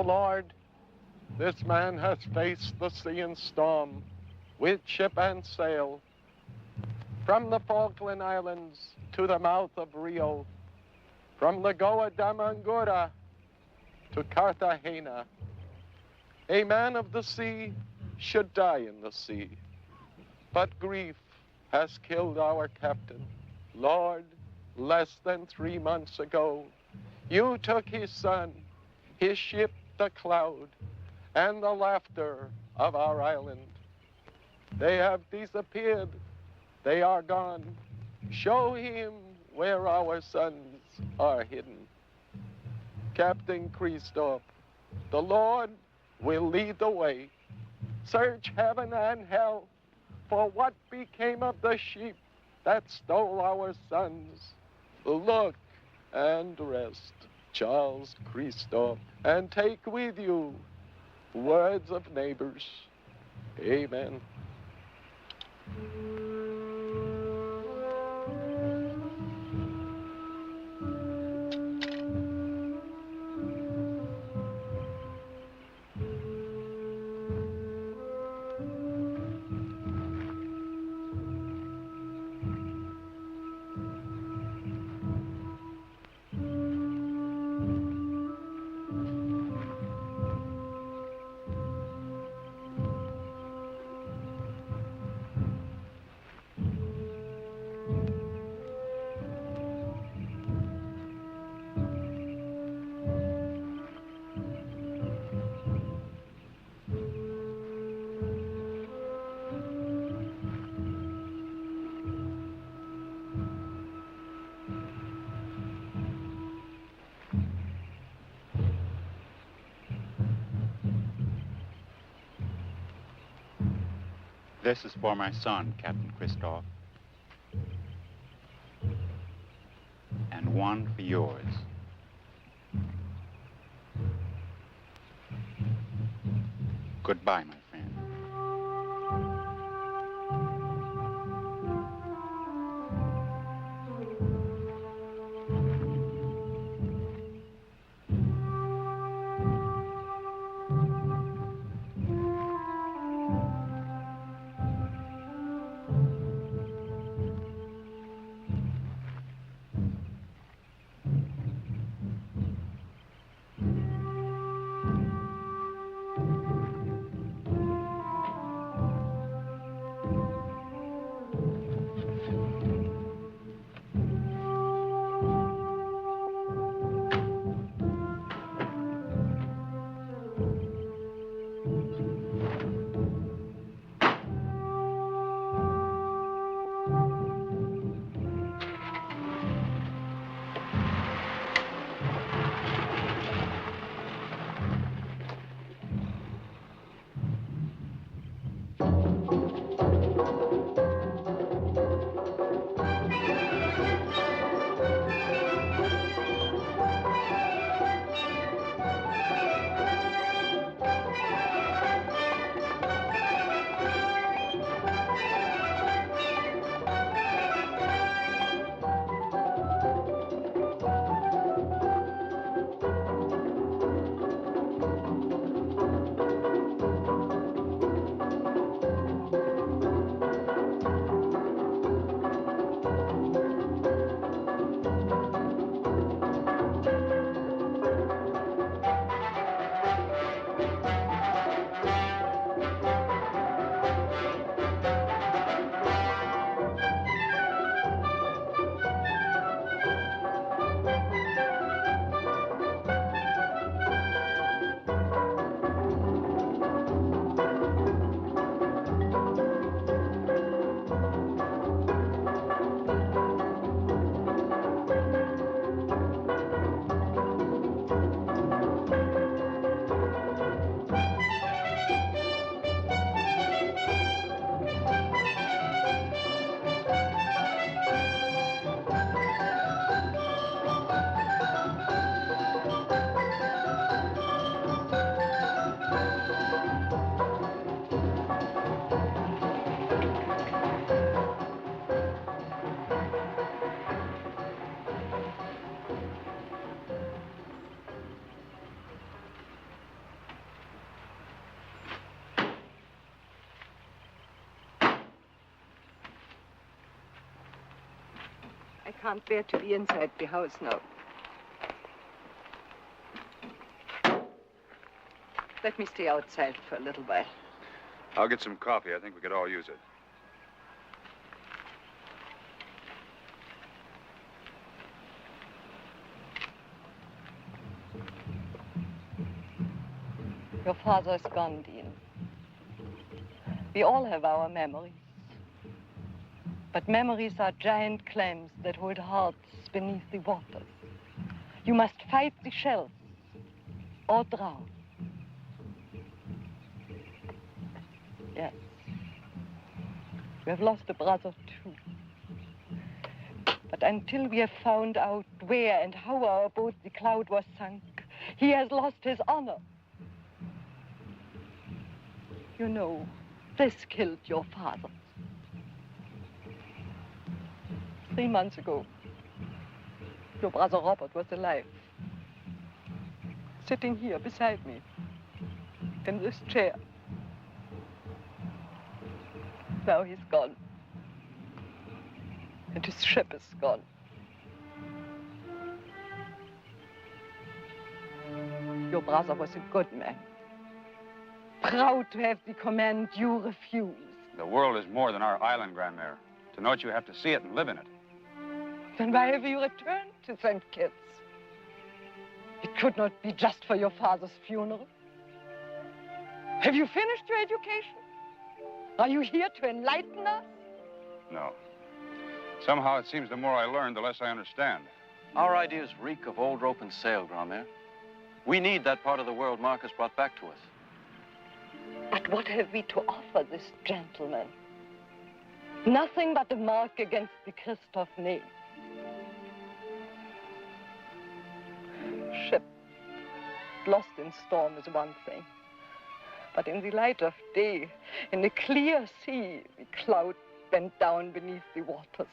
O Lord, this man has faced the sea and storm with ship and sail, from the Falkland Islands to the mouth of Rio, from Lagoa d'Amangura to Cartagena. A man of the sea should die in the sea, but grief has killed our captain. Lord, less than 3 months ago, you took his son, his ship, the Cloud, and the laughter of our island. They have disappeared. They are gone. Show him where our sons are hidden. Captain Christophe, the Lord will lead the way. Search heaven and hell for what became of the sheep that stole our sons. Look and rest, Charles Christophe, and take with you words of neighbors. Amen. This is for my son, Captain Christophe. And one for yours. Goodbye, my friend. can't bear to be inside the house now. Let me stay outside for a little while. I'll get some coffee. I think we could all use it. Your father is gone, Dean. We all have our memories. But memories are giant clams that hold hearts beneath the waters. You must fight the shells or drown. Yes. We have lost a brother, too. But until we have found out where and how our boat, the Cloud, was sunk, he has lost his honor. You know, this killed your father. 3 months ago, your brother Robert was alive. Sitting here beside me, in this chair. Now he's gone. And his ship is gone. Your brother was a good man. Proud to have the command you refuse. The world is more than our island, Grandmere. To know it, you have to see it and live in it. Then why have you returned to St. Kitts? It could not be just for your father's funeral. Have you finished your education? Are you here to enlighten us? No. Somehow it seems the more I learn, the less I understand. Our ideas reek of old rope and sail, Grandmere. We need that part of the world Marcus brought back to us. But what have we to offer this gentleman? Nothing but a mark against the Christophe name. Ship lost in storm is one thing. But in the light of day, in a clear sea, the Cloud bent down beneath the waters.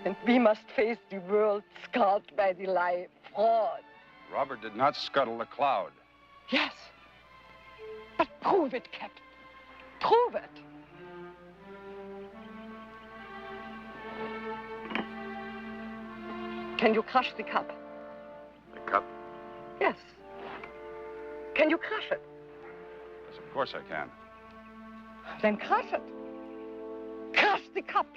And we must face the world scarred by the lie, fraud. Robert did not scuttle the Cloud. Yes. But prove it, Capt. Prove it. Can you crush the cup? The cup? Yes. Can you crush it? Yes, of course I can. Then crush it. Crush the cup.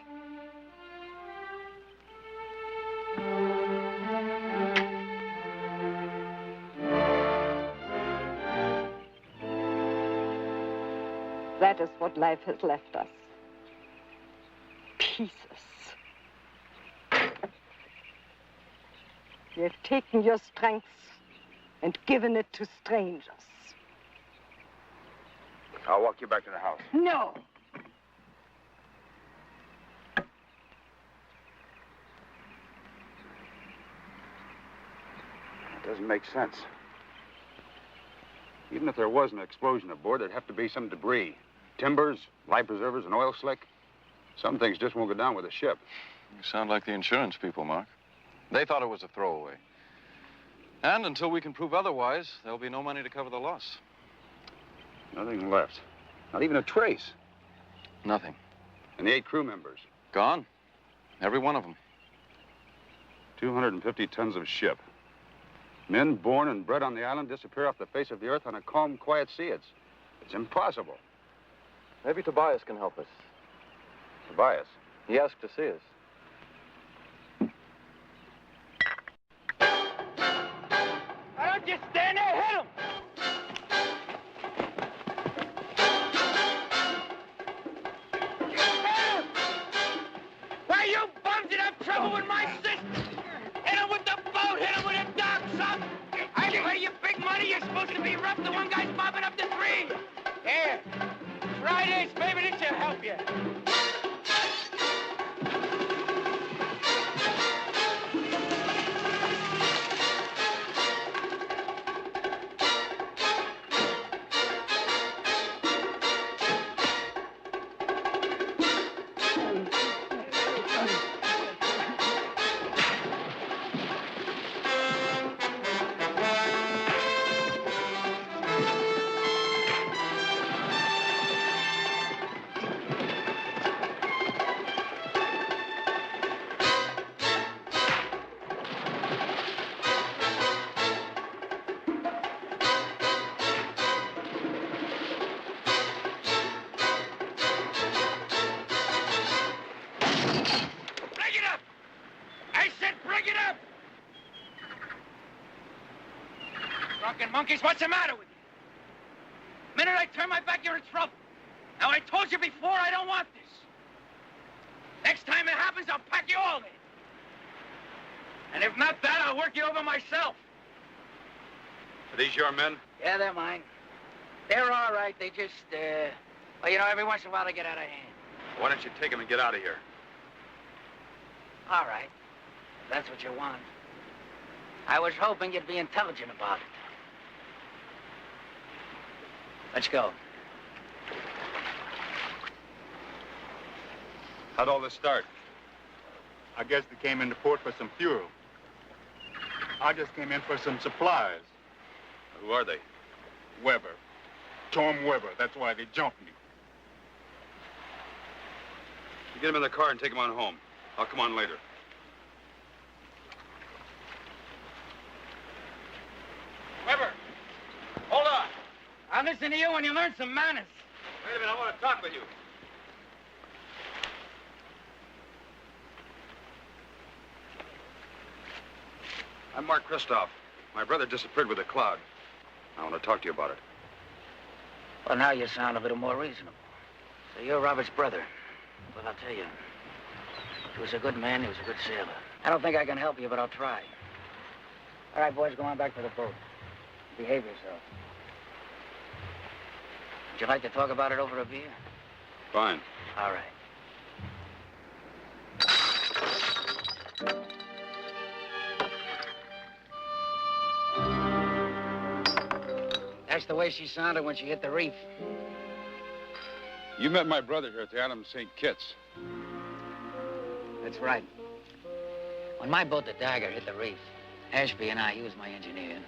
That is what life has left us. Pieces. You have taken your strength and given it to strangers. I'll walk you back to the house. No. It doesn't make sense. Even if there was an explosion aboard, there'd have to be some debris. Timbers, life preservers, an oil slick. Some things just won't go down with a ship. You sound like the insurance people, Mark. They thought it was a throwaway. And until we can prove otherwise, there'll be no money to cover the loss. Nothing left. Not even a trace. Nothing. And the 8 crew members. Gone. Every one of them. 250 tons of ship. Men born and bred on the island disappear off the face of the earth on a calm, quiet sea. It's impossible. Maybe Tobias can help us. Tobias? He asked to see us. Why don't you stand there, hit him! Why, you bums that have trouble with my sister? Hit him with the boat, hit him with a dog, son! I pay you big money, you're supposed to be rough, the one guy's mopping up the 3. Here, try this, maybe this will help you. monkeys, what's the matter with you? The minute I turn my back, you're in trouble. Now, I told you before, I don't want this. Next time it happens, I'll pack you all in. And if not that, I'll work you over myself. Are these your men? Yeah, they're mine. They're all right. They just, well, you know, every once in a while they get out of hand. Why don't you take them and get out of here? All right. If that's what you want. I was hoping you'd be intelligent about it. Let's go. How'd all this start? I guess they came into port for some fuel. I just came in for some supplies. Who are they? Weber. Tom Weber. That's why they jumped me. You get them in the car and take them on home. I'll come on later. Weber, hold on. I'll listen to you when you learn some manners. Wait a minute, I want to talk with you. I'm Mark Christophe. My brother disappeared with a cloud. I want to talk to you about it. Well, now you sound a little more reasonable. So you're Robert's brother. Well, I'll tell you, he was a good man, he was a good sailor. I don't think I can help you, but I'll try. All right, boys, go on back to the boat. Behave yourself. Would you like to talk about it over a beer? Fine. All right. That's the way she sounded when she hit the reef. You met my brother here at the island of St. Kitts. That's right. When my boat, the Dagger, hit the reef, Ashby and I, he was my engineer,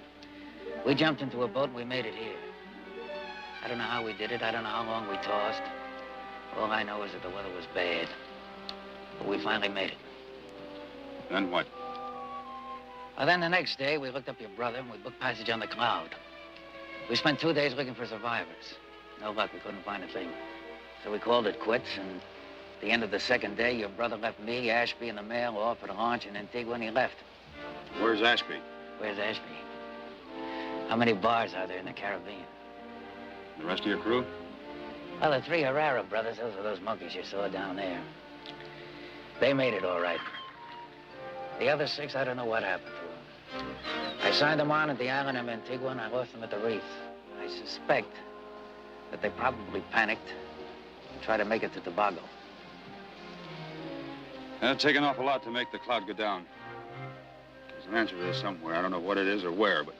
we jumped into a boat and we made it here. I don't know how we did it. I don't know how long we tossed. All I know is that the weather was bad. But we finally made it. Then what? Well, then the next day, we looked up your brother and we booked passage on the Cloud. We spent 2 days looking for survivors. No luck, we couldn't find a thing. So we called it quits, and at the end of the second day, your brother left me, Ashby, and the mail off at a launch in Antigua, and he left. Where's Ashby? Where's Ashby? How many bars are there in the Caribbean? The rest of your crew? Well, the 3 Herrera brothers, those are those monkeys you saw down there. They made it all right. The other 6, I don't know what happened to them. I signed them on at the island of Antigua, and I lost them at the reef. I suspect that they probably panicked and tried to make it to Tobago. It'd take an awful lot to make the cloud go down. There's an answer to this somewhere. I don't know what it is or where, but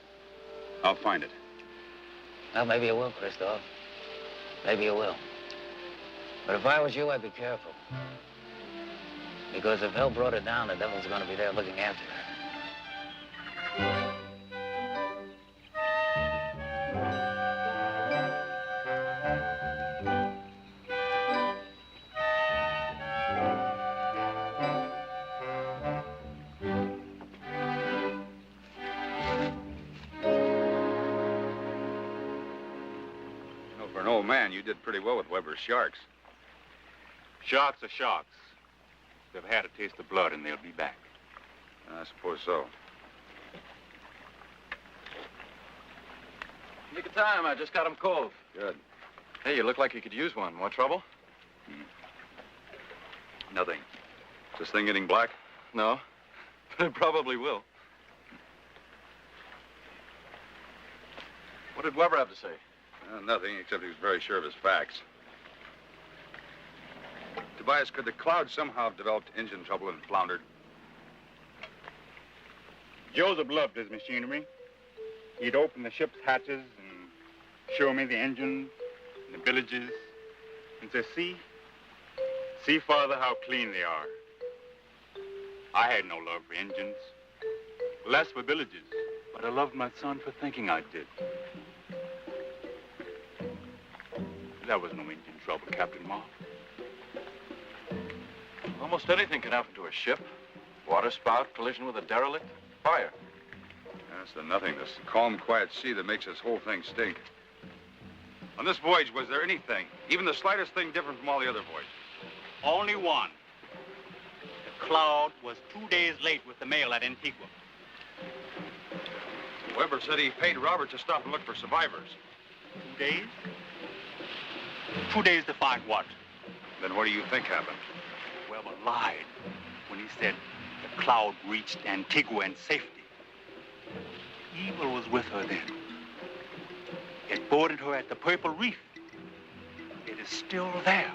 I'll find it. Well, maybe you will, Christophe. Maybe you will. But if I was you, I'd be careful. Because if hell brought her down, the devil's going to be there looking after her. For an old man, you did pretty well with Weber's sharks. Sharks are sharks. They've had a taste of blood and they'll be back. I suppose so. Nick of time, I just got him cold. Good. Hey, you look like you could use one. More trouble? Nothing. Is this thing getting black? No, but it probably will. What did Weber have to say? Nothing, except he was very sure of his facts. Tobias, could the cloud somehow have developed engine trouble and floundered? Joseph loved his machinery. He'd open the ship's hatches and show me the engines and the villages and say, see, Father, how clean they are. I had no love for engines, less for villages, but I loved my son for thinking I did. There was no engine trouble, Captain Mark. Almost anything can happen to a ship. Water spout, collision with a derelict, fire. That's the nothingness, the calm, quiet sea that makes this whole thing stink. On this voyage, was there anything, even the slightest thing different from all the other voyages? Only one. The Cloud was 2 days late with the mail at Antigua. Weber said he paid Robert to stop and look for survivors. 2 days? 2 days to find what? Then what do you think happened? Weber lied when he said the cloud reached Antigua in safety. Evil was with her then. It boarded her at the Purple Reef. It is still there.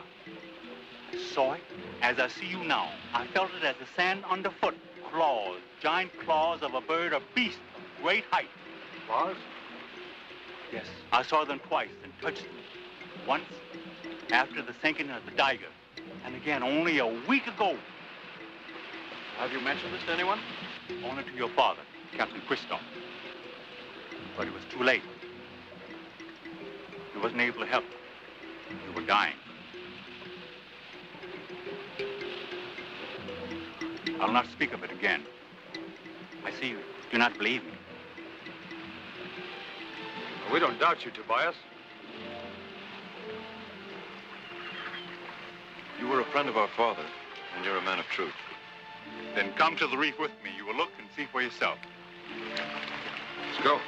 I saw it as I see you now. I felt it as the sand underfoot. Claws, giant claws of a bird or beast of great height. Claws? Yes, I saw them twice and touched them. Once after the sinking of the Dagger, and again only a week ago. Have you mentioned this to anyone? Only to your father, Captain Christophe. But it was too late. He wasn't able to help. You were dying. I'll not speak of it again. I see you do not believe me. We don't doubt you, Tobias. You were a friend of our father, and you're a man of truth. Then come to the reef with me. You will look and see for yourself. Let's go.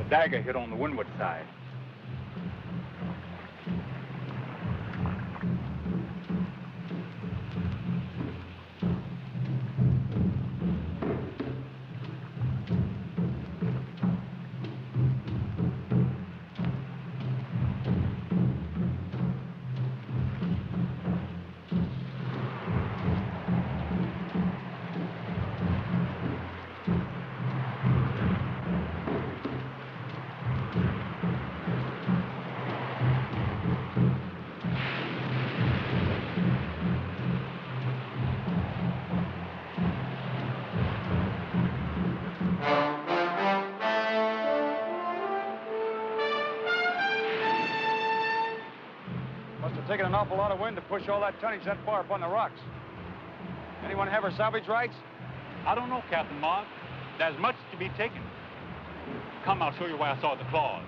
Dagger hit on the windward side. Taking an awful lot of wind to push all that tonnage that far up on the rocks. Anyone have her salvage rights? I don't know, Captain Mark. There's much to be taken. Come, I'll show you where I saw the claws.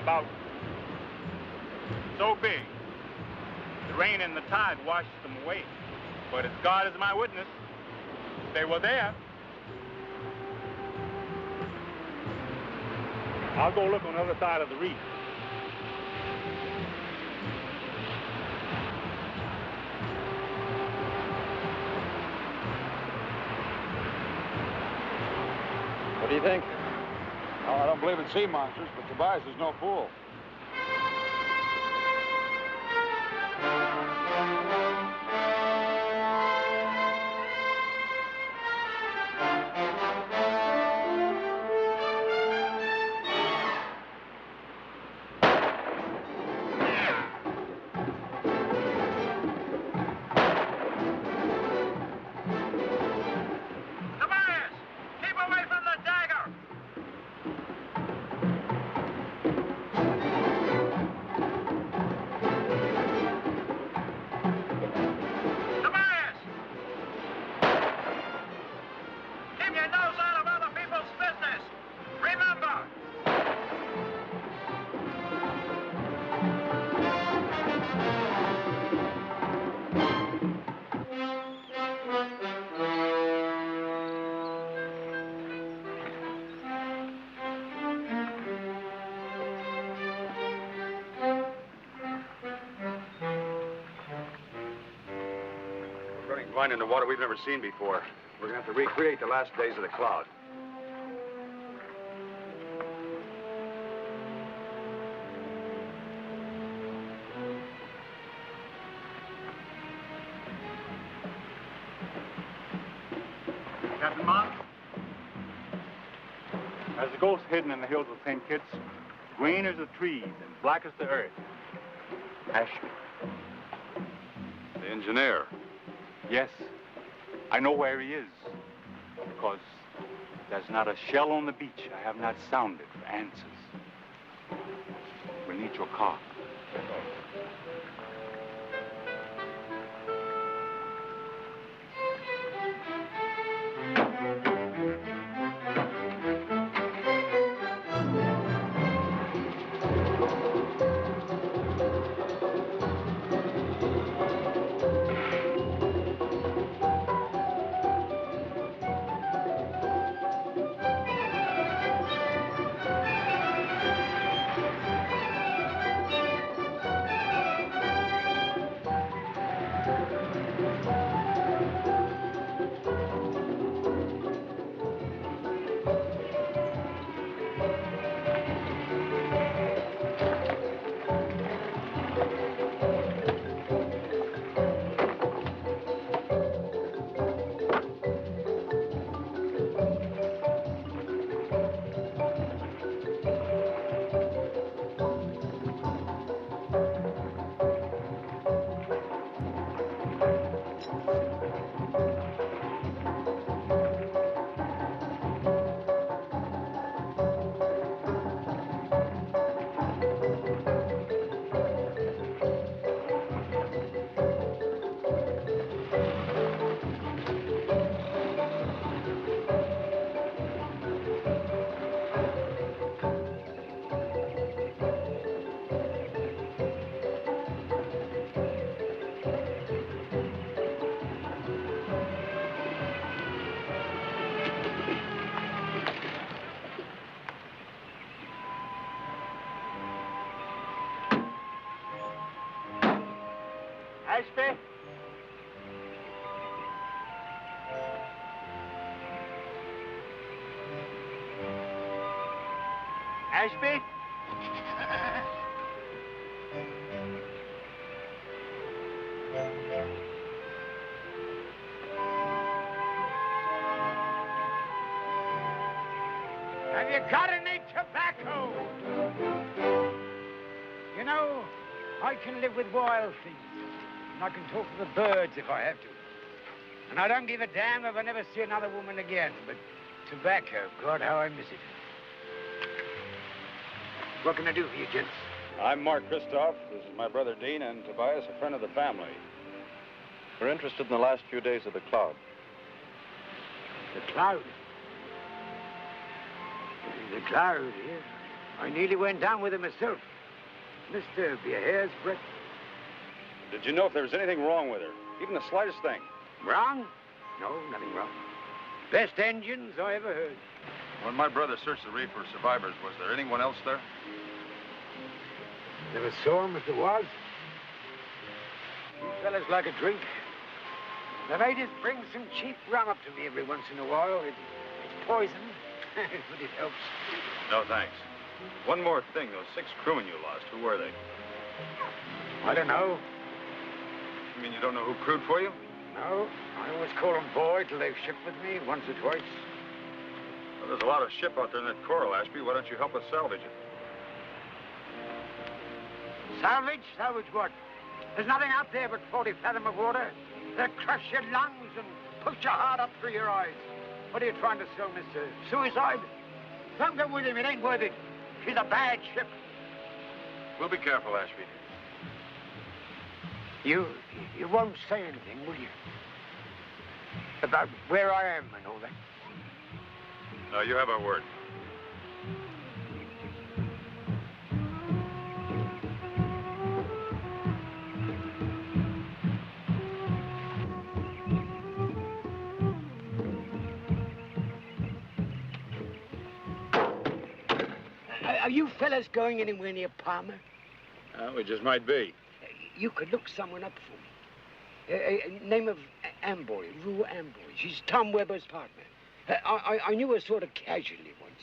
about so big, the rain and the tide washed them away. But as God is my witness, they were there. I'll go look on the other side of the reef. What do you think? Oh, I don't believe in sea monsters, but Tobias is no fool. Tobias! Keep away from the Dagger! Tobias! Keep your nose out of other people's business! Remember! We're running blind into water we've never seen before. We're gonna have to recreate the last days of the cloud. Captain Mark? As the ghost hidden in the hills of St. Kitts, green as the trees and black as the earth. Ashby. The engineer. Yes, I know where he is. Because there's not a shell on the beach I have not sounded for answers. We'll need your car. Ashby? Ashby? Have you got any tobacco? You know, I can live with wild things. And I can talk to the birds if I have to. And I don't give a damn if I never see another woman again. But tobacco, God, how I miss it. What can I do for you, gents? I'm Mark Christophe. This is my brother Dean, and Tobias, a friend of the family. We're interested in the last few days of the cloud. The cloud. The cloud, yes. I nearly went down with it myself. Mr. Be a hair's breadth. Did you know if there was anything wrong with her? Even the slightest thing? Wrong? No, nothing wrong. Best engines I ever heard. When my brother searched the reef for survivors, was there anyone else there? Never saw him if there was. You fellas like a drink. The ladies bring some cheap rum up to me every once in a while. It's poison, but it helps. No, thanks. One more thing, those 6 crewmen you lost, who were they? I don't know. You mean you don't know who crewed for you? No, I always call them boy till they've shipped with me once or twice. Well, there's a lot of ship out there in that coral, Ashby. Why don't you help us salvage it? Salvage? Salvage what? There's nothing out there but 40 fathom of water. They'll crush your lungs and push your heart up through your eyes. What are you trying to sell, mister? Suicide? Don't go with him. It ain't worth it. She's a bad ship. We'll be careful, Ashby. You won't say anything, will you? About where I am and all that? No, you have our word. Are you fellas going anywhere near Palmer? We just might be. You could look someone up for me. Name of Amboy, Rue Amboy. She's Tom Webber's partner. I knew her sort of casually once.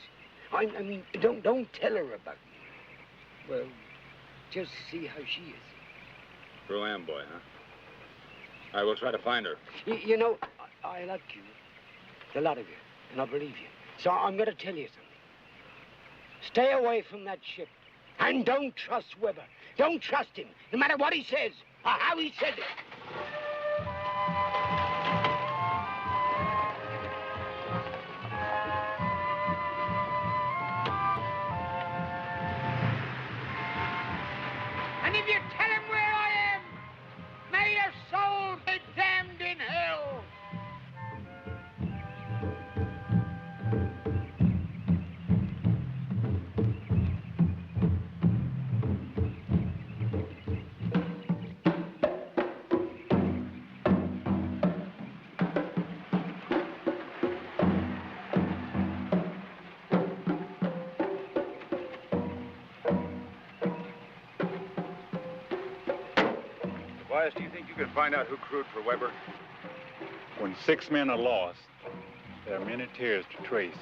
I mean, don't tell her about me. Well, just see how she is. Rue Amboy, huh? All right, we'll try to find her. You know, I like you. The lot of you. And I believe you. So I'm going to tell you something. Stay away from that ship. And don't trust Webber. Don't trust him, no matter what he says or how he said it. And if you tell him where I am, may your soul be damned in hell. Tobias, do you think you can find out who crewed for Webber? When 6 men are lost, there are many tears to trace.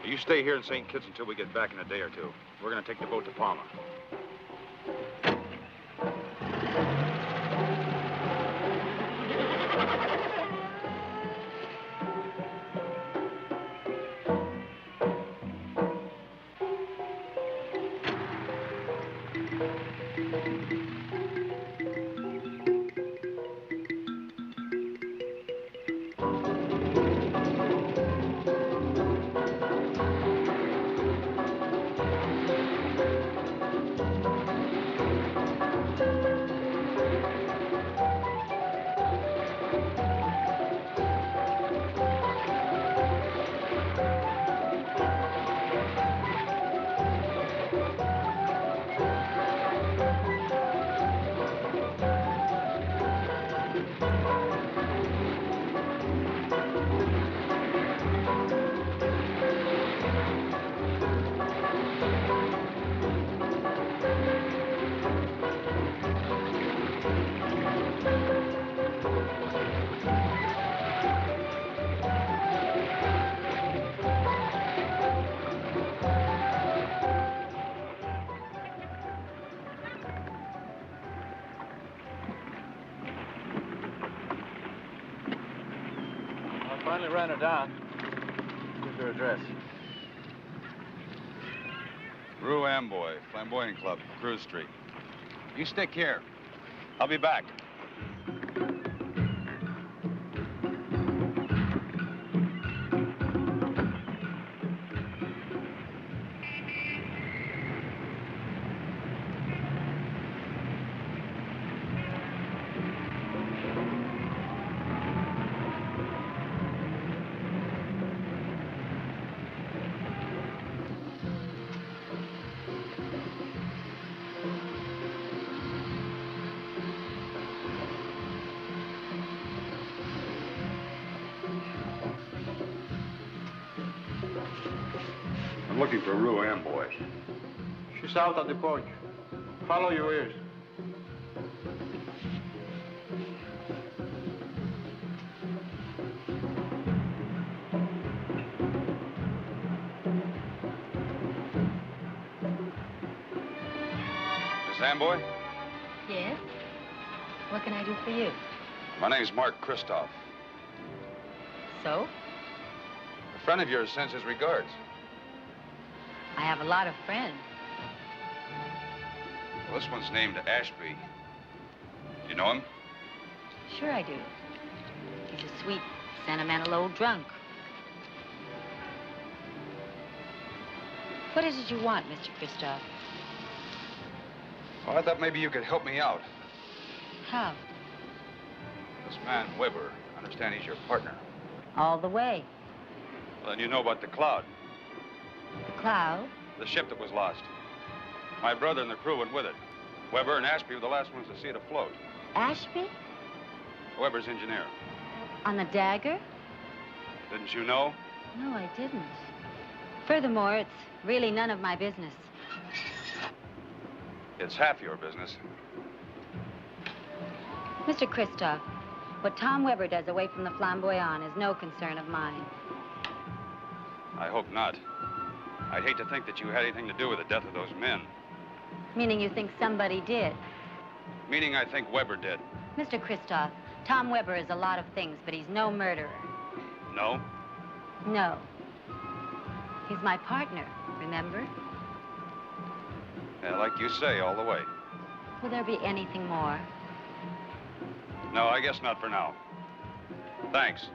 You stay here in St. Kitts until we get back in a day or two. We're going to take the boat to Palma. Finally ran her down. Here's her address. Rue Amboy, Flamboyant Club, Cruz Street. You stick here. I'll be back. looking for Rue Amboy. She's out on the porch. Follow your ears. Miss Amboy? Yes? What can I do for you? My name's Mark Christophe. So? A friend of yours sends his regards. I have a lot of friends. Well, this one's named Ashby. You know him? Sure I do. He's a sweet, sentimental old drunk. What is it you want, Mr. Christophe? Well, I thought maybe you could help me out. How? This man, Weber, I understand he's your partner. All the way. Well, then you know about the Cloud. The Cloud? The ship that was lost. My brother and the crew went with it. Weber and Ashby were the last ones to see it afloat. Ashby? Weber's engineer. On the Dagger? Didn't you know? No, I didn't. Furthermore, it's really none of my business. It's half your business. Mr. Christophe, what Tom Weber does away from the Flamboyant is no concern of mine. I hope not. I'd hate to think that you had anything to do with the death of those men. Meaning you think somebody did? Meaning I think Weber did. Mr. Christophe, Tom Weber is a lot of things, but he's no murderer. No? No. He's my partner, remember? Yeah, like you say, all the way. Will there be anything more? No, I guess not for now. Thanks.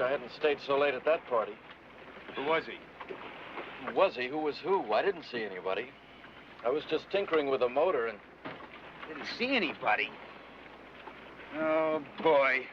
I hadn't stayed so late at that party. Who was he? Who was he? Who was who? I didn't see anybody. I was just tinkering with a motor and... Didn't see anybody. Oh, boy.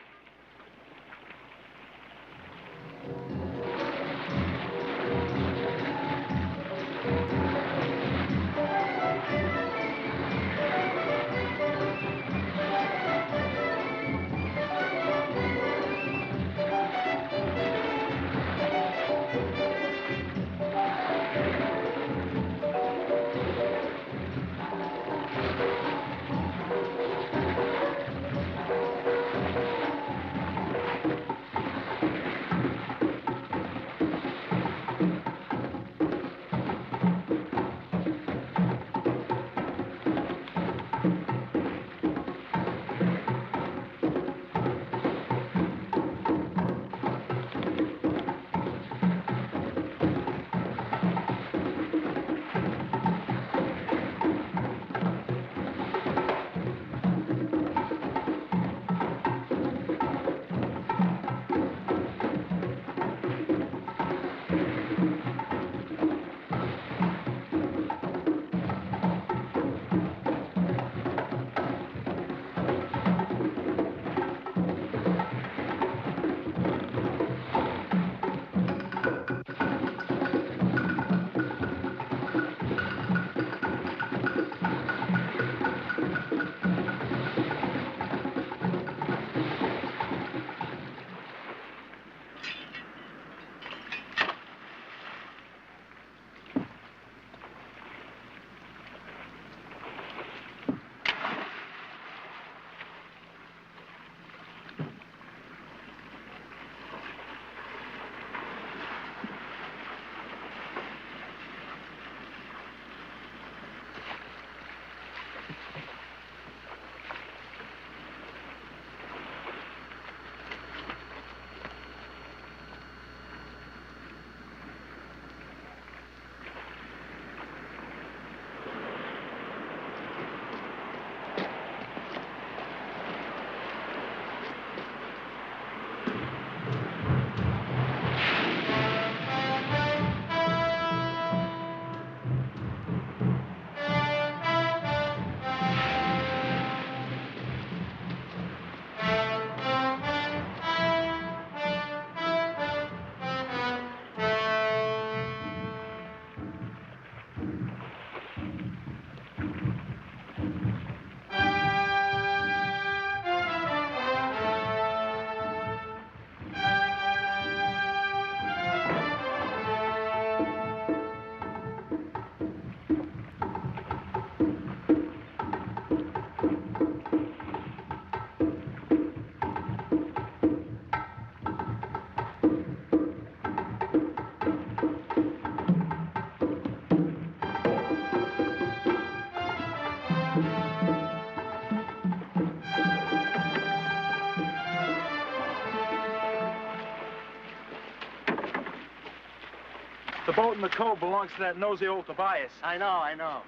boat in the cove belongs to that nosy old Tobias. I know.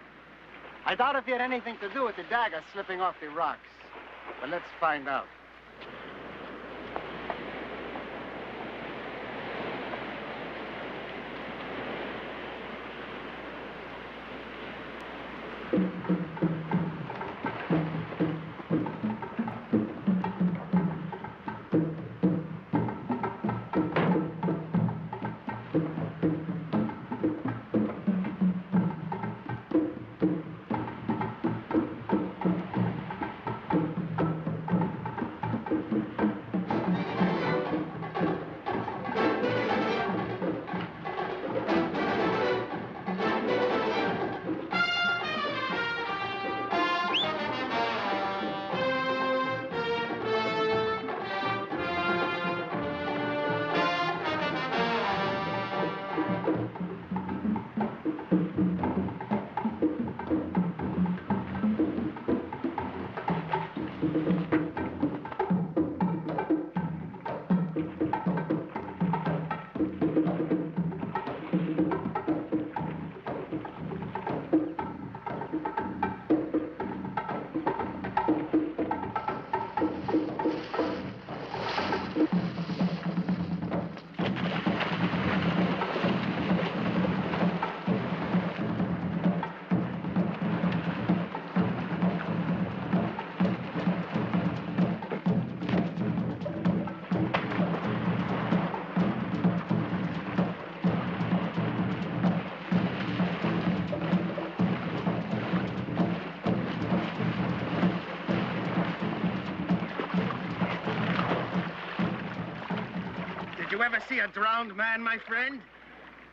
I doubt if he had anything to do with the Dagger slipping off the rocks. But let's find out. Did you ever see a drowned man, my friend?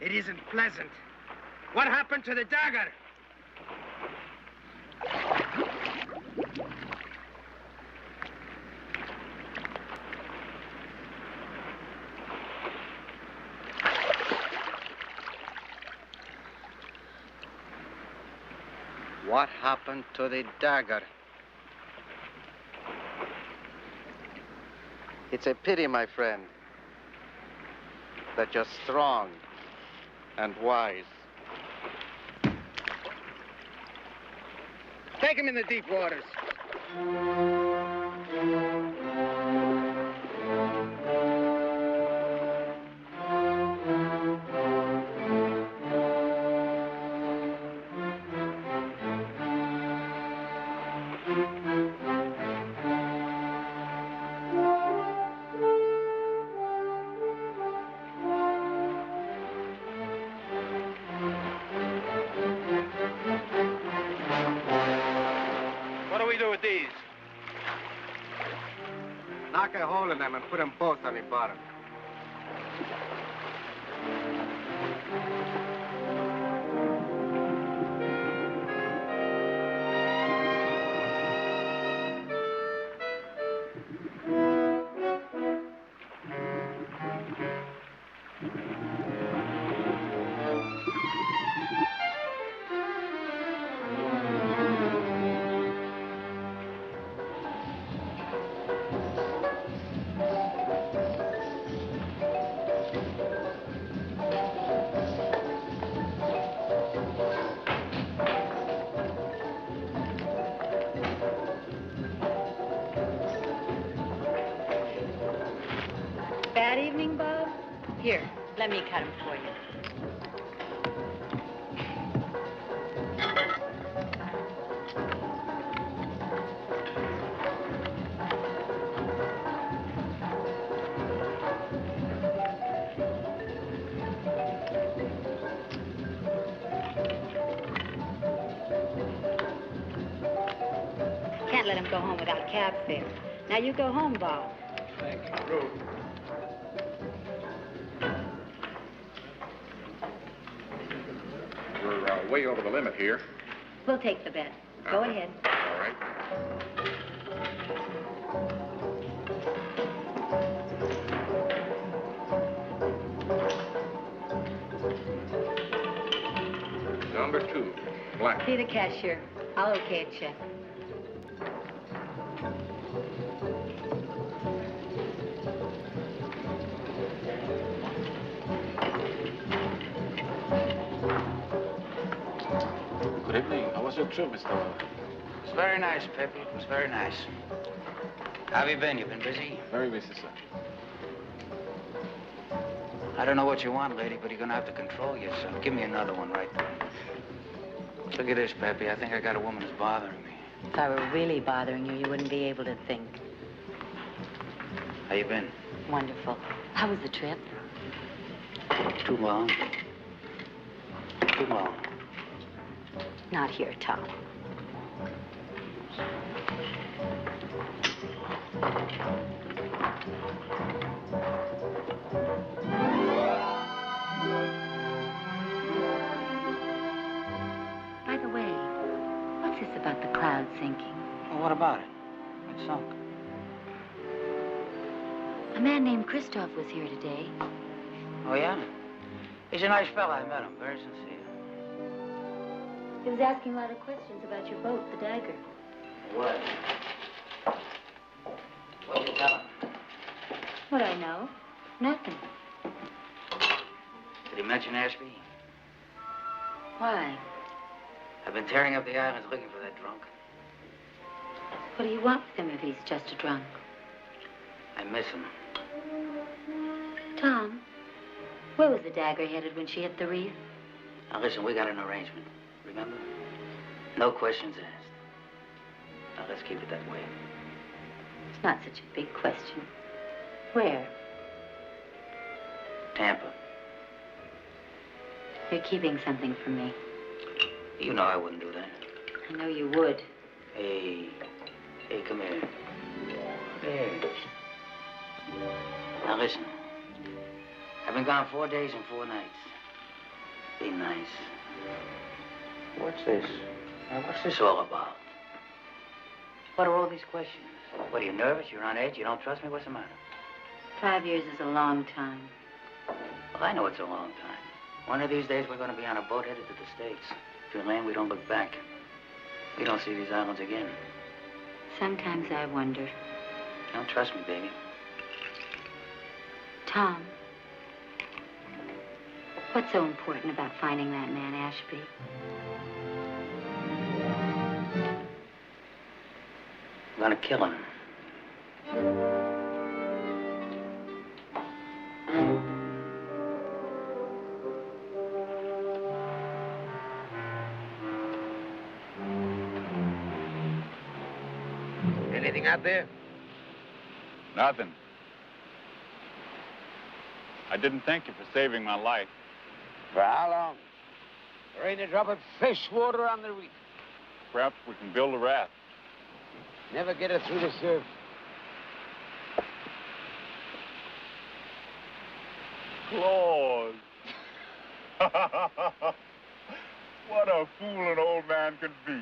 It isn't pleasant. What happened to the Dagger? What happened to the Dagger? It's a pity, my friend, that you're strong and wise. Take him in the deep waters. Knock a hole in them and put them both on the bottom. Bad evening, Bob? Here, let me cut him for you. Can't let him go home without cab fare. Now you go home, Bob. Thank you, Ruth. We're way over the limit here. We'll take the bet. Go ahead. All right. Number 2, black. See the cashier. I'll okay a check. Good evening. How was your trip, Mr. Weber? It was very nice, Pepe. It was very nice. How have you been? You been busy? Very busy, sir. I don't know what you want, lady, but you're gonna have to control yourself. Give me another one right there. Look at this, Pepe. I think I got a woman who's bothering me. If I were really bothering you, you wouldn't be able to think. How you been? Wonderful. How was the trip? Too long. Too long. Not here, Tom. By the way, what's this about the cloud sinking? Well, what about it? It sunk. A man named Christophe was here today. Oh, yeah? He's a nice fellow. I met him. Very sincere. He was asking a lot of questions about your boat, the Dagger. What? What'd you tell him? What I know? Nothing. Did he mention Ashby? Why? I've been tearing up the islands looking for that drunk. What do you want with him if he's just a drunk? I miss him. Tom, where was the Dagger headed when she hit the reef? Now, listen, we got an arrangement. Remember? No questions asked. Now, let's keep it that way. It's not such a big question. Where? Tampa. You're keeping something from me. You know I wouldn't do that. I know you would. Hey, come here. There. Now, listen. I've been gone 4 days and 4 nights. Be nice. What's this? Now, what's this all about? What are all these questions? What, are you nervous? You're on edge? You don't trust me? What's the matter? 5 years is a long time. Well, I know it's a long time. One of these days, we're going to be on a boat headed to the States. If we land, we don't look back. We don't see these islands again. Sometimes I wonder. You don't trust me, baby. Tom, what's so important about finding that man, Ashby? I'm gonna kill him. Anything out there? Nothing. I didn't thank you for saving my life. For how long? There ain't a drop of fresh water on the reef. Perhaps we can build a raft. Never get her through the surf. Claus. What a fool an old man could be.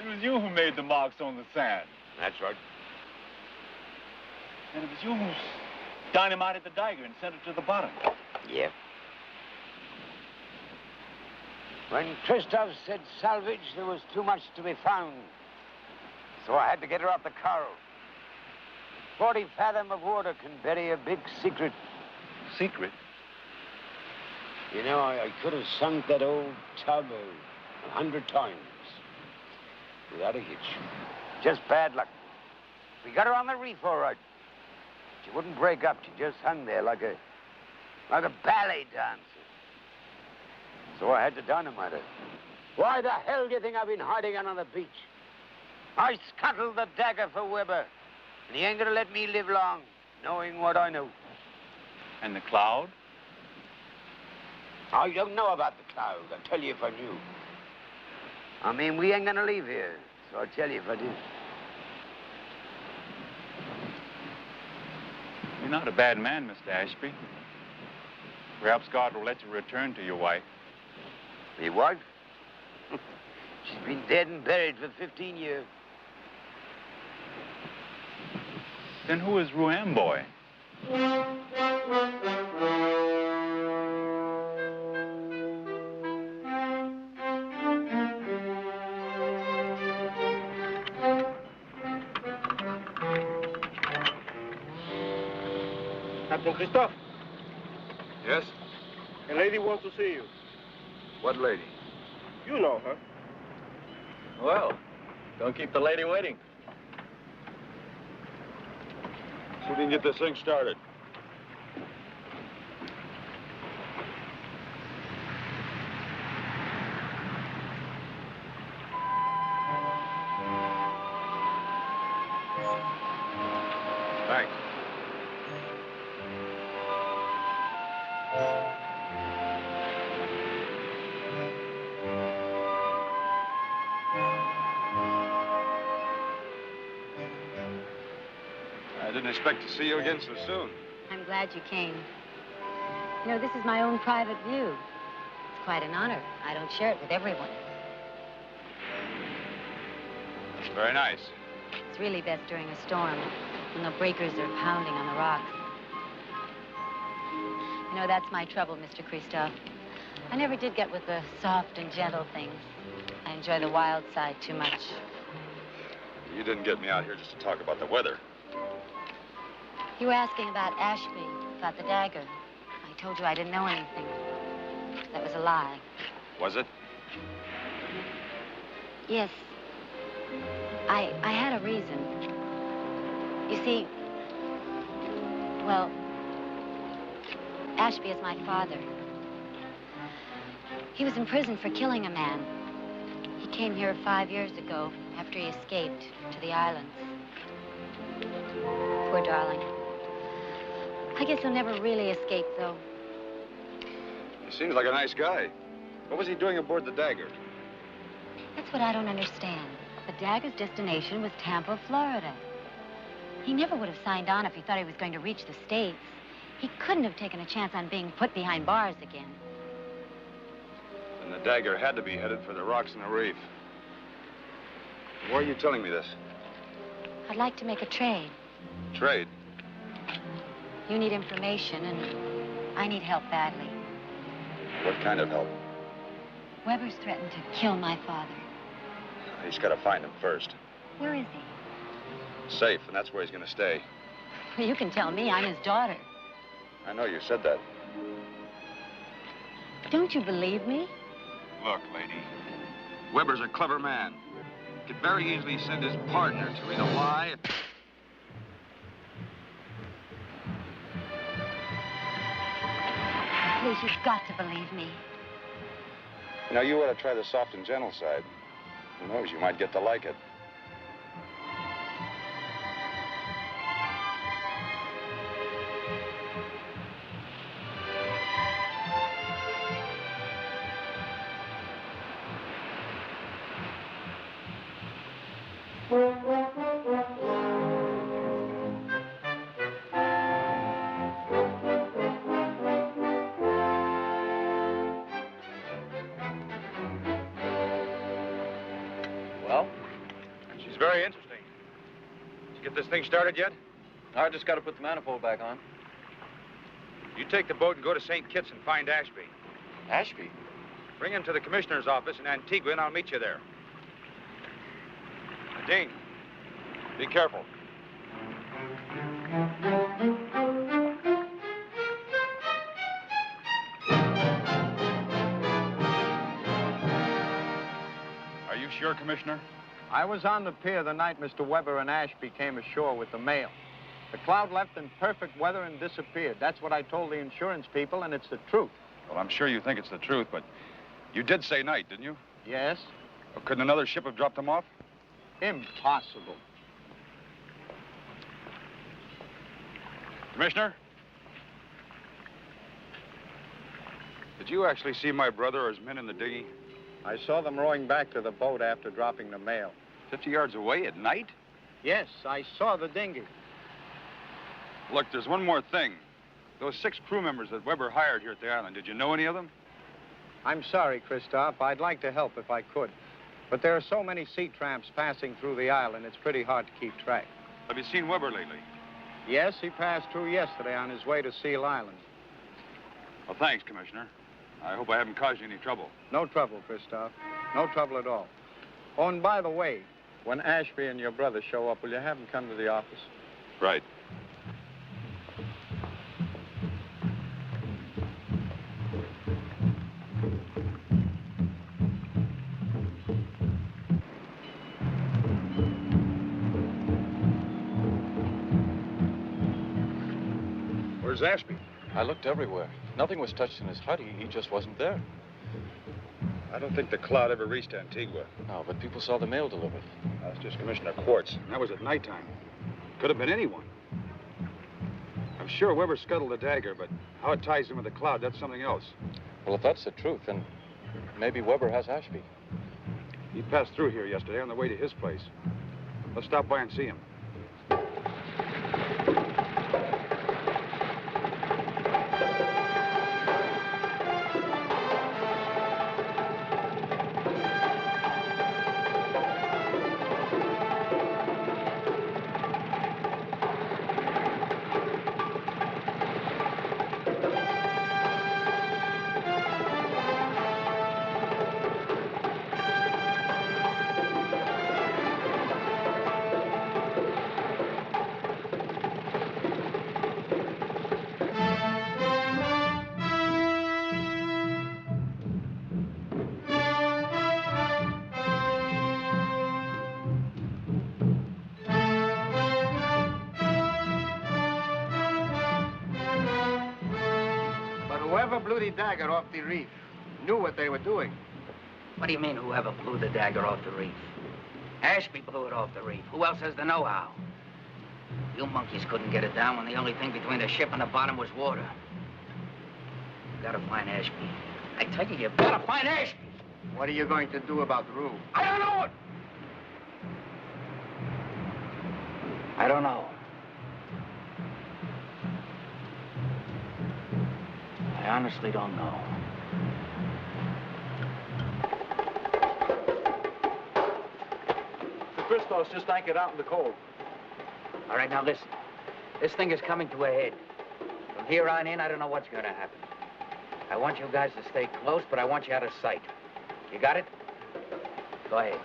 It was you who made the marks on the sand. That's right. And it was you who dynamited the Dagger and sent it to the bottom. Yep. When Christophe said salvage, there was too much to be found. So I had to get her off the coral. 40 fathom of water can bury a big secret. Secret? You know, I could have sunk that old tub 100 times without a hitch. Just bad luck. We got her on the reef, all right. She wouldn't break up. She just hung there like a ballet dancer. So I had to dynamite her. Why the hell do you think I've been hiding out on the beach? I scuttled the Dagger for Weber, and he ain't gonna let me live long, knowing what I know. And the cloud? I don't know about the cloud. I'll tell you if I knew. I mean, we ain't gonna leave here, so I'll tell you if I did. You're not a bad man, Mr. Ashby. Perhaps God will let you return to your wife. Me wife? She's been dead and buried for 15 years. Then who is Ruam Boy? Captain Christophe, Yes? a lady wants to see you. What lady? You know her. Well, don't keep the lady waiting. So we can get this thing started. Thanks. I didn't expect to see you again so soon. I'm glad you came. You know, this is my own private view. It's quite an honor. I don't share it with everyone. That's very nice. It's really best during a storm, when the breakers are pounding on the rocks. You know, that's my trouble, Mr. Christophe. I never did get with the soft and gentle things. I enjoy the wild side too much. You didn't get me out here just to talk about the weather. You were asking about Ashby, about the Dagger. I told you I didn't know anything. That was a lie. Was it? Yes. I had a reason. You see, well, Ashby is my father. He was in prison for killing a man. He came here 5 years ago after he escaped to the islands. Poor darling. I guess he'll never really escape, though. He seems like a nice guy. What was he doing aboard the Dagger? That's what I don't understand. The Dagger's destination was Tampa, Florida. He never would have signed on if he thought he was going to reach the States. He couldn't have taken a chance on being put behind bars again. And the Dagger had to be headed for the rocks in the reef. Why are you telling me this? I'd like to make a trade. Trade? You need information, and I need help badly. What kind of help? Weber's threatened to kill my father. He's got to find him first. Where is he? Safe, and that's where he's going to stay. Well, you can tell me. I'm his daughter. I know you said that. Don't you believe me? Look, lady, Weber's a clever man. Could very easily send his partner to either lie. Please, you've got to believe me. You know, you ought to try the soft and gentle side. Who knows, you might get to like it. Very interesting. Did you get this thing started yet? I just got to put the manifold back on. You take the boat and go to St. Kitts and find Ashby. Ashby? Bring him to the commissioner's office in Antigua, and I'll meet you there. Dean, be careful. Are you sure, Commissioner? I was on the pier the night Mr. Weber and Ashby came ashore with the mail. The cloud left in perfect weather and disappeared. That's what I told the insurance people, and it's the truth. Well, I'm sure you think it's the truth, but you did say night, didn't you? Yes? Well, couldn't another ship have dropped them off? Impossible. Commissioner? Did you actually see my brother or his men in the dinghy? I saw them rowing back to the boat after dropping the mail. 50 yards away at night? Yes, I saw the dinghy. Look, there's one more thing. Those 6 crew members that Weber hired here at the island, did you know any of them? I'm sorry, Christophe. I'd like to help if I could. But there are so many sea tramps passing through the island, it's pretty hard to keep track. Have you seen Weber lately? Yes, he passed through yesterday on his way to Seal Island. Well, thanks, Commissioner. I hope I haven't caused you any trouble. No trouble, Christophe. No trouble at all. Oh, and by the way, when Ashby and your brother show up, will you have them come to the office? Right. Where's Ashby? I looked everywhere. Nothing was touched in his hut. He just wasn't there. I don't think the cloud ever reached Antigua. No, but people saw the mail delivered. That's just Commissioner Quartz. And that was at nighttime. Could have been anyone. I'm sure Weber scuttled the Dagger, but how it ties in with the cloud, that's something else. Well, if that's the truth, then maybe Weber has Ashby. He passed through here yesterday on the way to his place. Let's stop by and see him. Blew the Dagger off the reef. Knew what they were doing. What do you mean, whoever blew the Dagger off the reef? Ashby blew it off the reef. Who else has the know-how? You monkeys couldn't get it down when the only thing between the ship and the bottom was water. You gotta find Ashby. I tell you, you've gotta find Ashby. What are you going to do about Rue? I don't know it. I don't know. I honestly don't know. The Christoph's just anchored out in the cold. All right, now listen. This thing is coming to a head. From here on in, I don't know what's going to happen. I want you guys to stay close, but I want you out of sight. You got it? Go ahead.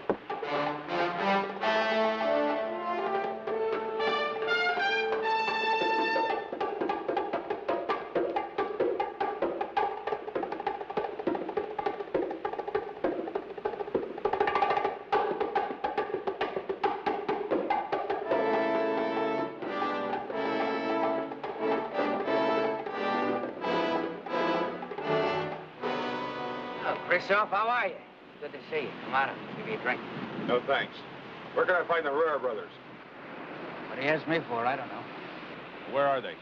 Christophe, how are you? Good to see you. Come on up. I'll give you a drink. No, thanks. Where can I find the Rare brothers? What do you ask me for? I don't know. Where are they?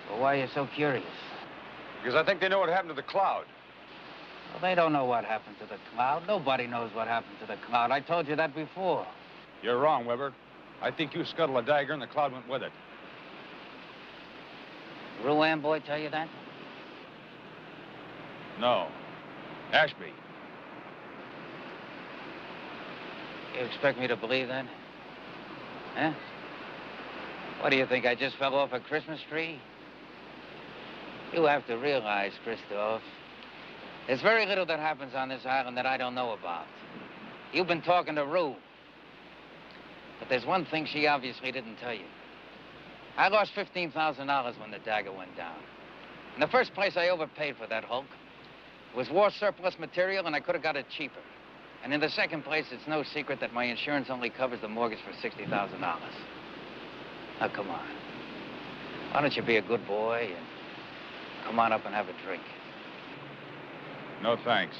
Well, why are you so curious? Because I think they know what happened to the cloud. Well, they don't know what happened to the cloud. Nobody knows what happened to the cloud. I told you that before. You're wrong, Weber. I think you scuttled a Dagger and the cloud went with it. Rouen boy tell you that? No. Ashby. You expect me to believe that? Huh? What do you think, I just fell off a Christmas tree? You have to realize, Christophe, there's very little that happens on this island that I don't know about. You've been talking to Rue. But there's one thing she obviously didn't tell you. I lost $15,000 when the Dagger went down. In the first place, I overpaid for that hulk. It was war surplus material, and I could have got it cheaper. And in the second place, it's no secret that my insurance only covers the mortgage for $60,000. Now, come on. Why don't you be a good boy and come on up and have a drink? No, thanks.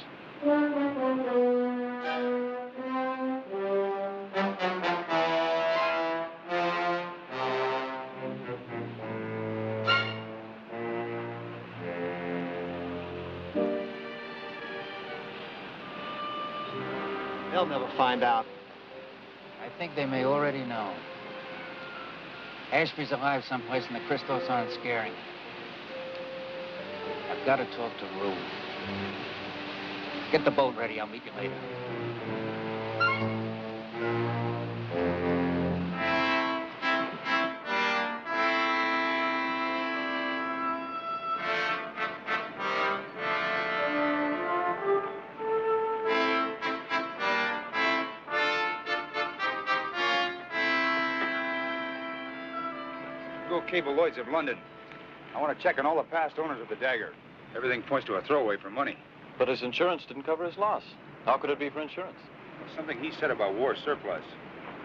They'll never find out. I think they may already know. Ashby's alive someplace and the Christophs aren't scaring. I've got to talk to Rue. Get the boat ready. I'll meet you later. Go cable Lloyd's of London. I want to check on all the past owners of the Dagger. Everything points to a throwaway for money. But his insurance didn't cover his loss. How could it be for insurance? Well, something he said about war surplus.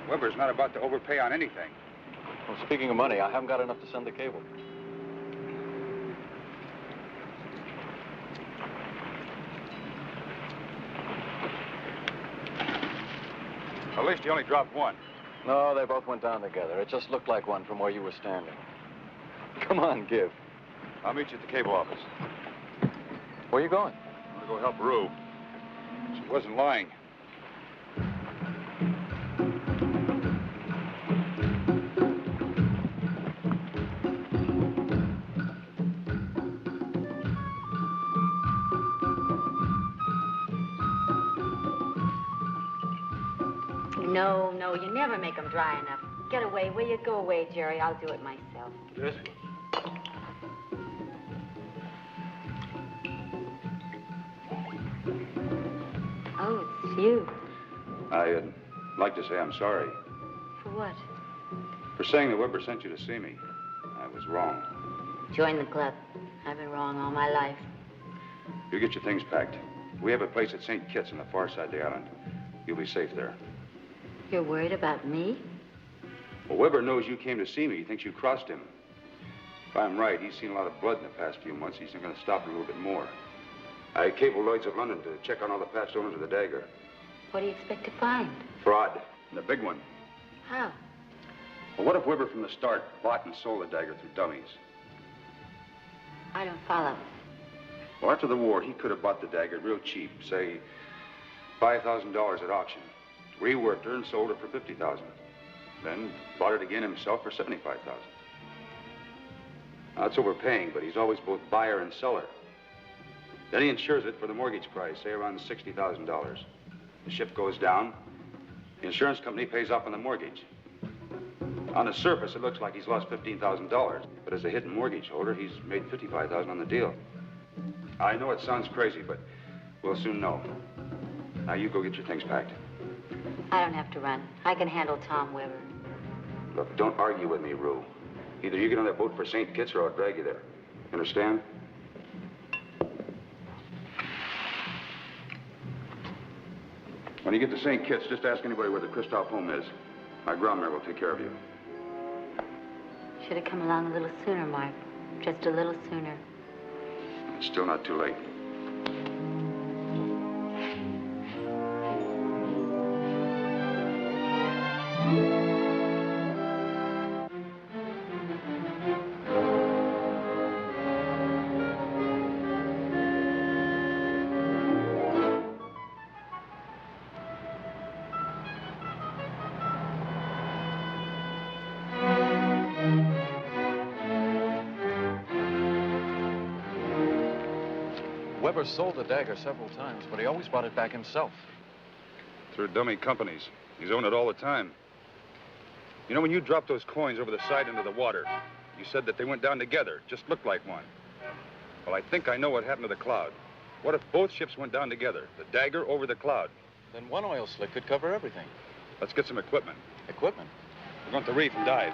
Weber's not about to overpay on anything. Well, speaking of money, I haven't got enough to send the cable. At least he only dropped one. No, they both went down together. It just looked like one from where you were standing. Come on, give. I'll meet you at the cable office. Where are you going? I'm going to go help Rue. She wasn't lying. No, you never make them dry enough. Get away, will you? Go away, Jerry. I'll do it myself. Yes. Oh, it's you. I'd like to say I'm sorry. For what? For saying that Weber sent you to see me. I was wrong. Join the club. I've been wrong all my life. You get your things packed. We have a place at St. Kitts on the far side of the island. You'll be safe there. You're worried about me? Well, Weber knows you came to see me. He thinks you crossed him. If I'm right, he's seen a lot of blood in the past few months. He's going to stop a little bit more. I cabled Lloyd's of London to check on all the past owners of the Dagger. What do you expect to find? Fraud. And a big one. How? Well, what if Weber from the start bought and sold the Dagger through dummies? I don't follow. Well, after the war, he could have bought the Dagger real cheap, say $5,000 at auction. Reworked her and sold her for $50,000. Then bought it again himself for $75,000. Now, that's overpaying, but he's always both buyer and seller. Then he insures it for the mortgage price, say around $60,000. The ship goes down. The insurance company pays off on the mortgage. On the surface, it looks like he's lost $15,000, but as a hidden mortgage holder, he's made $55,000 on the deal. I know it sounds crazy, but we'll soon know. Now, you go get your things packed. I don't have to run. I can handle Tom Weber. Look, don't argue with me, Rue. Either you get on that boat for St. Kitts or I'll drag you there. Understand? When you get to St. Kitts, just ask anybody where the Christophe home is. My Grandmere will take care of you. Should have come along a little sooner, Mark. Just a little sooner. It's still not too late. Weber sold the Dagger several times, but he always bought it back himself. Through dummy companies. He's owned it all the time. You know, when you dropped those coins over the side into the water, you said that they went down together, just looked like one. Well, I think I know what happened to the Cloud. What if both ships went down together, the Dagger over the Cloud? Then one oil slick could cover everything. Let's get some equipment. Equipment? We're going to the reef and dive.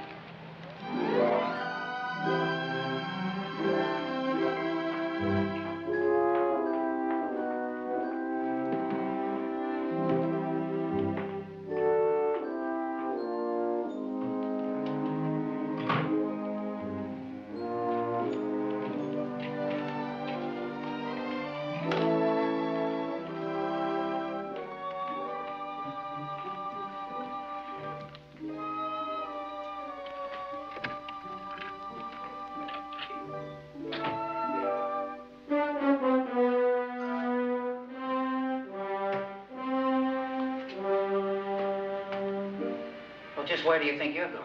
Just where do you think you're going?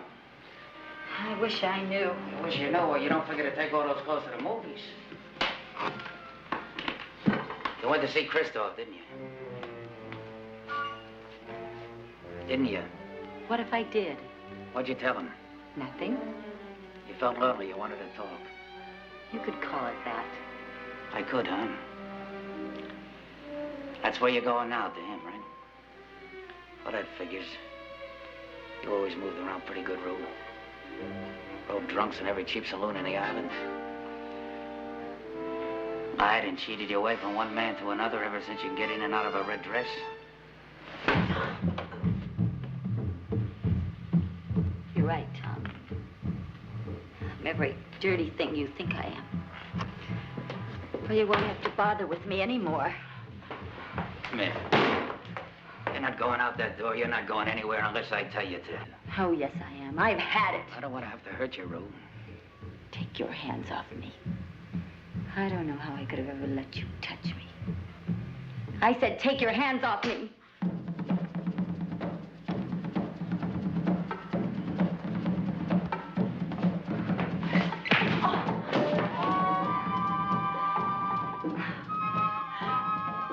I wish I knew. I wish you knew, or you don't figure to take all those clothes to the movies. You went to see Christophe, didn't you? Didn't you? What if I did? What'd you tell him? Nothing. You felt lonely, you wanted to talk. You could call it that. I could, huh? That's where you're going now, to him, right? Well, that figures. You always moved around pretty good, Rue. Rode drunks in every cheap saloon in the island. Lied and cheated your way from one man to another ever since you could get in and out of a red dress. You're right, Tom. I'm every dirty thing you think I am. Well, you won't have to bother with me anymore. Come here. And not going out that door. You're not going anywhere unless I tell you to. Oh, yes, I am. I've had it. I don't want to have to hurt you, Rue. Take your hands off me. I don't know how I could have ever let you touch me. I said, take your hands off me.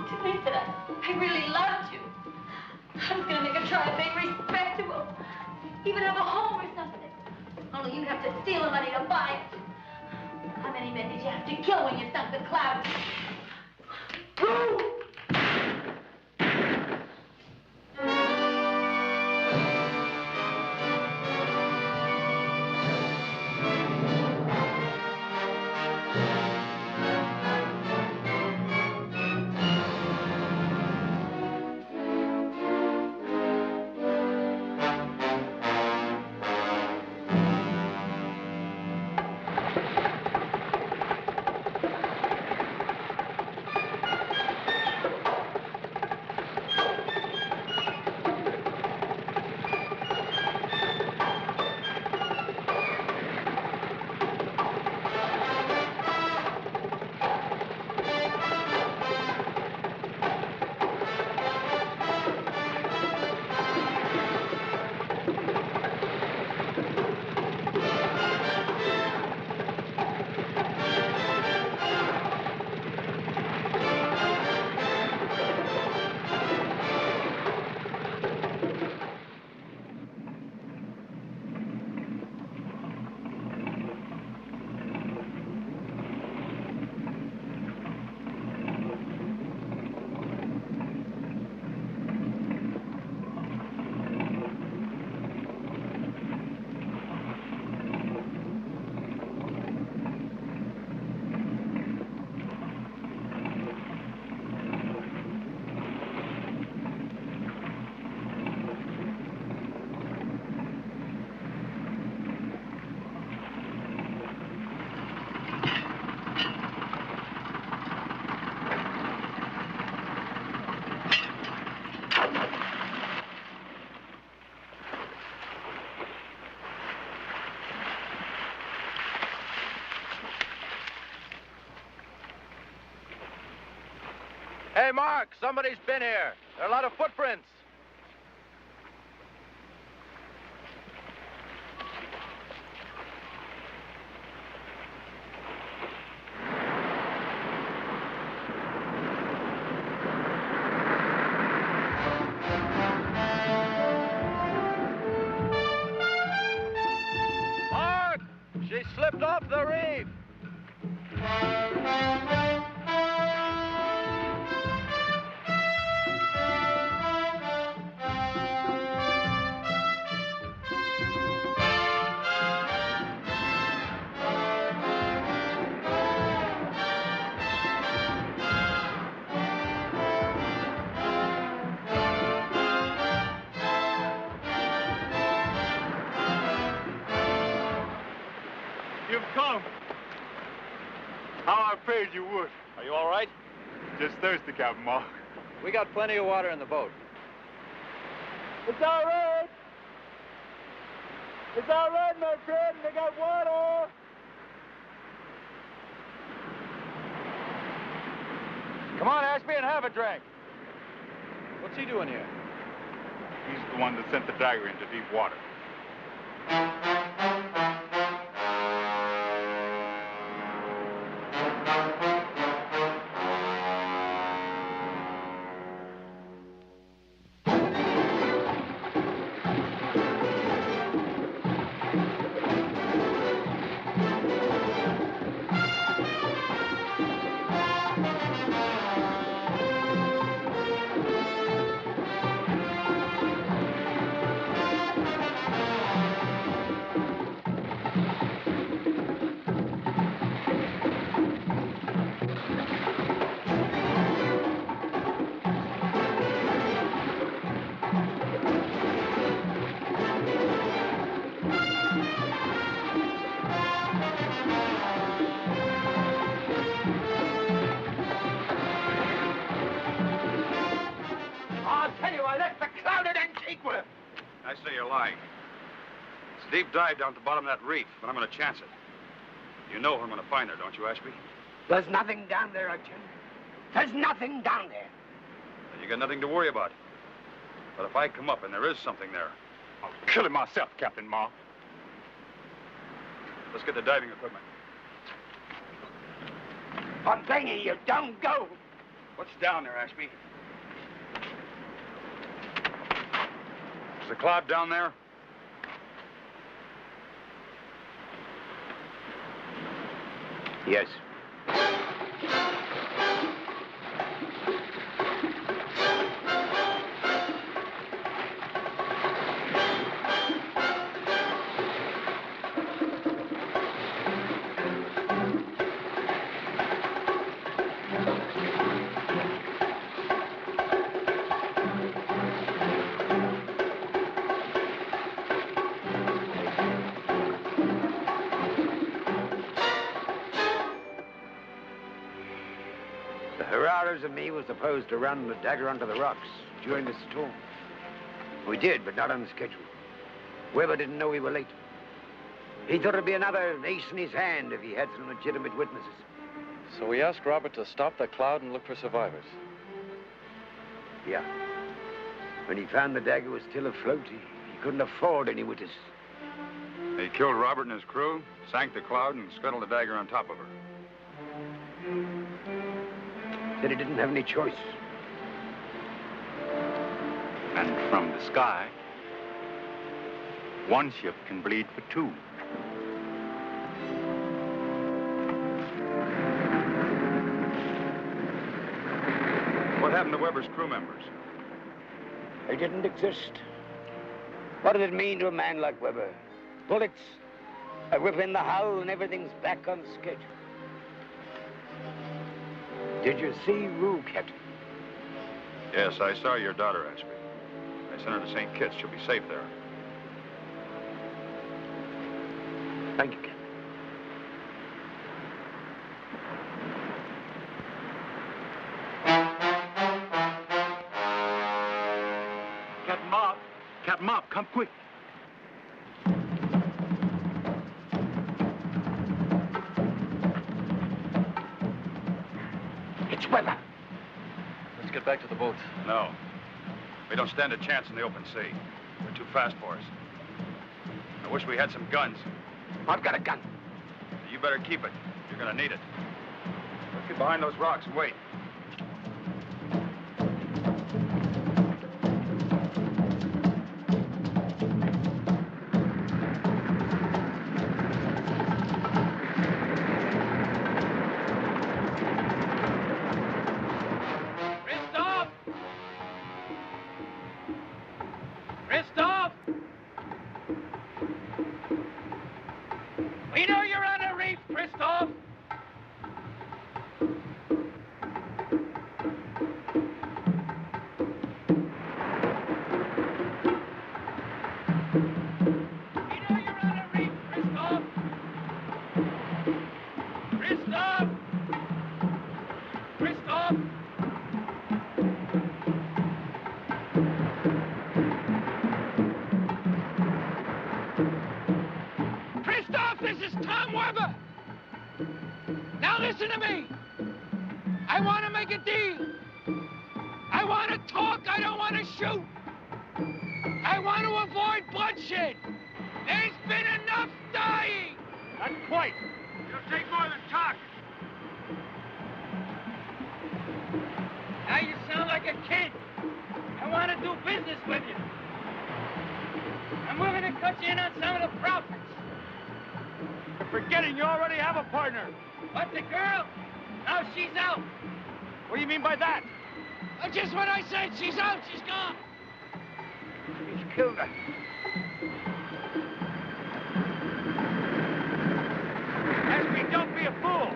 To think that I really loved you. I was going to make a try of being respectable. Even have a home or something. Only you'd have to steal the money to buy it. How many men did you have to kill when you sunk the clouds? Hey, Mark, somebody's been here. There are a lot of footprints. Mark, she slipped off the reef. You've come. How I prayed you would. Are you all right? Just thirsty, Captain Mark. We got plenty of water in the boat. It's all right. It's all right, my friend. They got water. Come on, Ashby, and have a drink. What's he doing here? He's the one that sent the Dagger into deep water. Why, that's the clouded Antigua. I say you're lying. It's a deep dive down at the bottom of that reef, but I'm going to chance it. You know where I'm going to find her, don't you, Ashby? There's nothing down there, Archie. There's nothing down there. Then you got nothing to worry about. But if I come up and there is something there, I'll kill him myself, Captain Mark. Let's get the diving equipment. I'm begging you, don't go. What's down there, Ashby? Is the cloud down there? Yes. And me was supposed to run the Dagger onto the rocks during the storm. We did, but not on schedule. Weber didn't know we were late. He thought it'd be another ace in his hand if he had some legitimate witnesses. So we asked Robert to stop the cloud and look for survivors. Yeah. When he found the Dagger was still afloat, he couldn't afford any witnesses. They killed Robert and his crew, sank the cloud, and scuttled the Dagger on top of her. Said he didn't have any choice. And from the sky, one ship can bleed for two. What happened to Weber's crew members? They didn't exist. What did it mean to a man like Weber? Bullets, a whip in the hull, and everything's back on schedule. Did you see Rue, Captain? Yes, I saw your daughter, Ashby. I sent her to St. Kitts. She'll be safe there. Thank you, Captain. Captain Mark. Captain Mark, come quick. It's Weber. Let's get back to the boat. No. We don't stand a chance in the open sea. They're too fast for us. I wish we had some guns. I've got a gun. You better keep it. You're gonna need it. Let's get behind those rocks and wait. Christophe! We know you're on a reef, Christophe! Listen to me. I want to make a deal. I want to talk. I don't want to shoot. I want to avoid bloodshed. There's been enough dying. Not quite. It'll take more than talk. Now you sound like a kid. I want to do business with you. I'm willing to cut you in on some of the profits. You're forgetting you already have a partner. What, the girl? No, she's out. What do you mean by that? Just what I said. She's out. She's gone. He's killed her. Ashby, don't be a fool.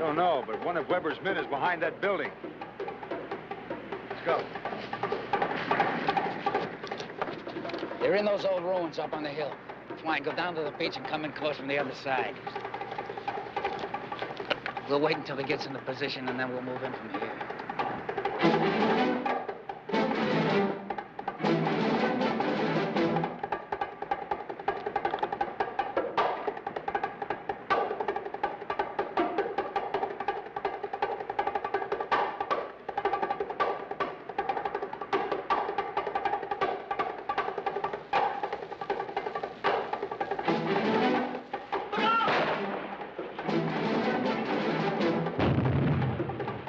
don't know, but one of Weber's men is behind that building. Let's go. They're in those old ruins up on the hill. Fine, go down to the beach and come in close from the other side. We'll wait until he gets into position, and then we'll move in from here.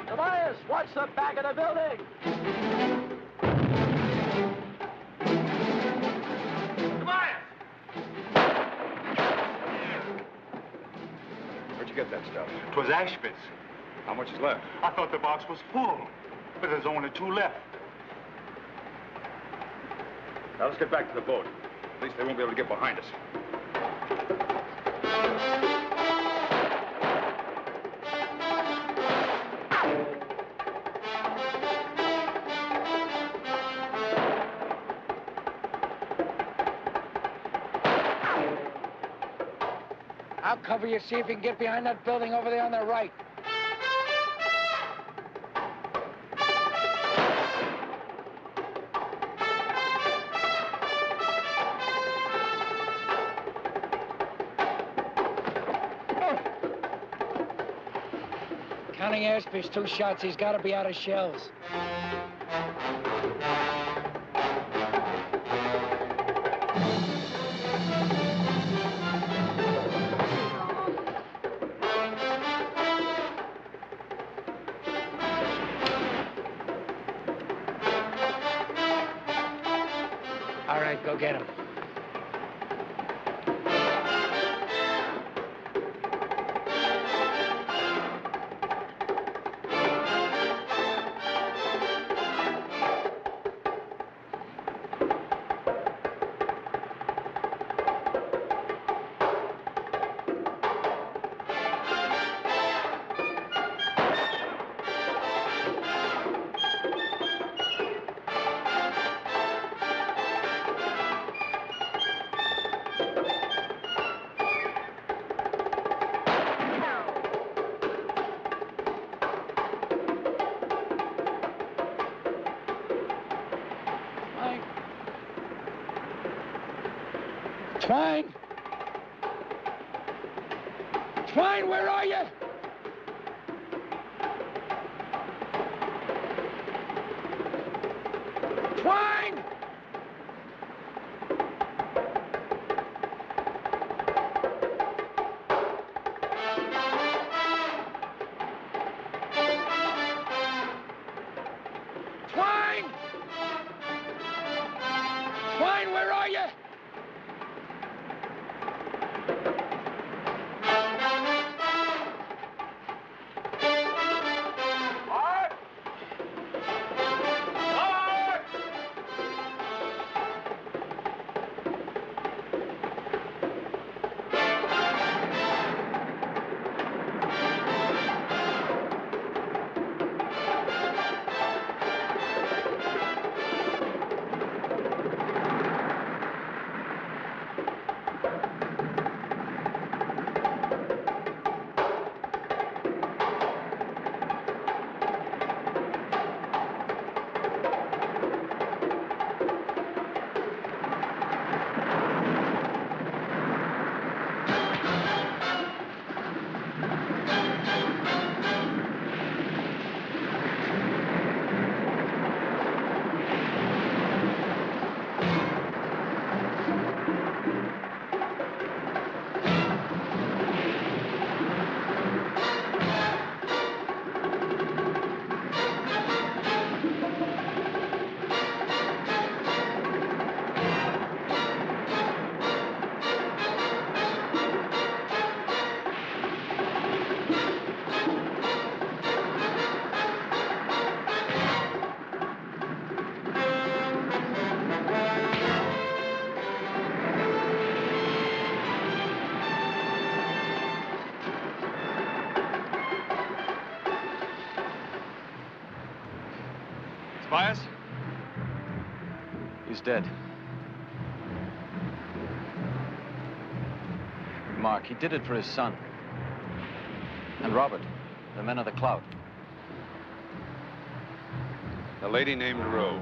Tobias, watch the back of the building! Tobias! Where'd you get that stuff? 'Twas ash bits. How much is left? I thought the box was full, but there's only 2 left. Now let's get back to the boat. At least they won't be able to get behind us. I'll cover you, see if you can get behind that building over there on the right. Counting airspace, 2 shots. He's got to be out of shells. All right, go get him. Twine! Twine, where are you? Twine! Twine! Twine, where are you? Tobias? He's dead. Mark, he did it for his son. And Robert, the men of the Clout. A lady named Rowe.